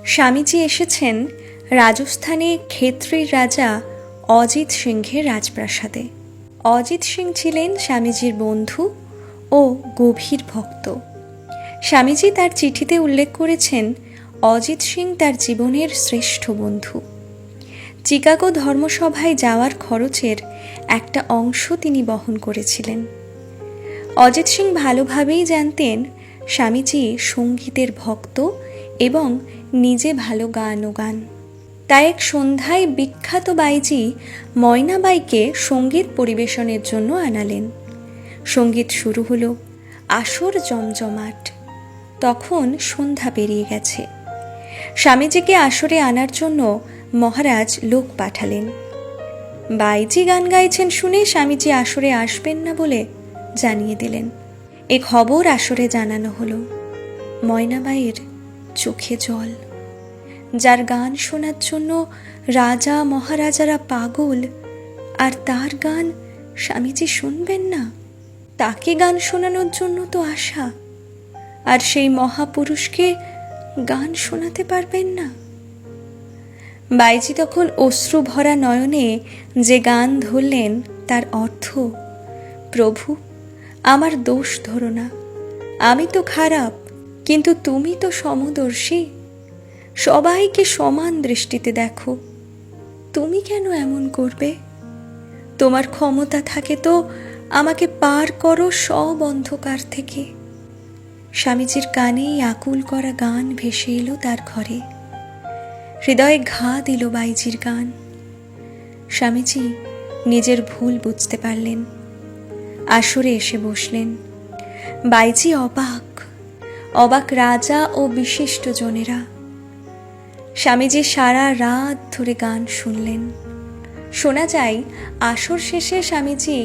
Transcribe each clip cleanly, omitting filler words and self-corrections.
স্বামীজি এসেছেন রাজস্থানে খেত্রির রাজা অজিত সিংহের রাজপ্রাসাদে। অজিত সিং ছিলেন স্বামীজির বন্ধু ও গভীর ভক্ত। স্বামীজি তার চিঠিতে উল্লেখ করেছেন অজিত সিং তার জীবনের শ্রেষ্ঠ বন্ধু। চিকাগো ধর্মসভায় যাওয়ার খরচের একটা অংশ তিনি বহন করেছিলেন। অজিত সিং ভালোভাবেই জানতেন স্বামীজি সঙ্গীতের ভক্ত এবং নিজে ভালো গানও গান। তাই এক সন্ধ্যায় বিখ্যাত বাইজি ময়নাবাইকে সঙ্গীত পরিবেশনের জন্য আনালেন। সঙ্গীত শুরু হলো, আসর জমজমাট। তখন সন্ধ্যা পেরিয়ে গেছে। স্বামীজিকে আসরে আনার জন্য মহারাজ লোক পাঠালেন। বাইজি গান গাইছেন শুনে স্বামীজি আসরে আসবেন না বলে জানিয়ে দিলেন। এ খবর আসরে জানানো হলো। ময়নাবাইয়ের চোখে জল। যার গান শোনার জন্য রাজা মহারাজারা পাগল, আর তার গান স্বামীজি শুনবেন না? তাকে গান শোনানোর জন্য তো আশা, আর সেই মহাপুরুষকে গান শোনাতে পারবেন না? বাইজি তখন অশ্রু ভরা নয়নে যে গান ধরলেন তার অর্থ, প্রভু, আমার দোষ ধরো না, আমি তো খারাপ, কিন্তু তুমি তো সমদর্শী, সবাইকে সমান দৃষ্টিতে দেখো, তুমি কেন এমন করবে? তোমার ক্ষমতা থাকে তো আমাকে পার করো সব অন্ধকার থেকে। স্বামীজির কানেই আকুল করা গান ভেসে এলো তার ঘরে। হৃদয়ে ঘা দিল বাইজির গান। স্বামীজি নিজের ভুল বুঝতে পারলেন। আসরে এসে বসলেন। বাইজি অবাক, অবাক রাজা ও বিশিষ্ট জনেরা। স্বামীজি সারা রাত ধরে গান শুনলেন। শোনা যায় আসর শেষে স্বামীজি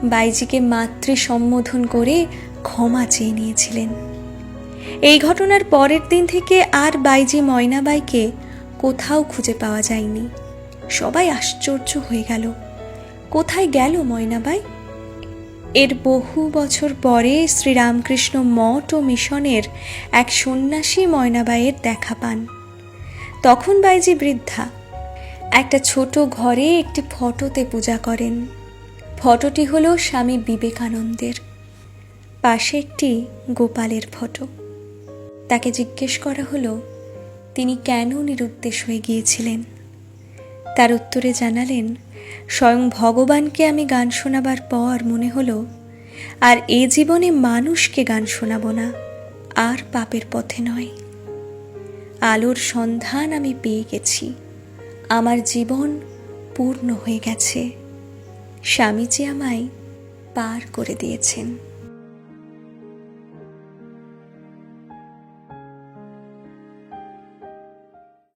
বাইজিকে মাতৃ সম্বোধন করে ক্ষমা চেয়ে নিয়েছিলেন। এই ঘটনার পরের দিন থেকে আর বাইজি ময়নাবাইকে কোথাও খুঁজে পাওয়া যায়নি। সবাই আশ্চর্য হয়ে গেল, কোথায় গেল ময়নাবাই? এর বহু বছর পরে শ্রীরামকৃষ্ণ মঠ ও মিশনের এক সন্ন্যাসী ময়নাবাইয়ের দেখা পান। তখন বাইজি বৃদ্ধা। একটা ছোট ঘরে একটি ফটোতে পূজা করেন। ফটোটি হলো স্বামী বিবেকানন্দের। পাশে একটি গোপালের ফটো। তাকে জিজ্ঞেস করা হলো তিনি কেন নিরুদ্দেশ হয়ে গিয়েছিলেন। তার উত্তরে জানালেন, স্বয়ং ভগবানকে আমি গান শোনাবার পর মনে হলো আর এ জীবনে মানুষকে গান শোনাবো না, আর পাপের পথে নয়। আলোর সন্ধান আমি পেয়ে গেছি, আমার জীবন পূর্ণ হয়ে গেছে, স্বামীজি আমায় পার করে দিয়েছেন।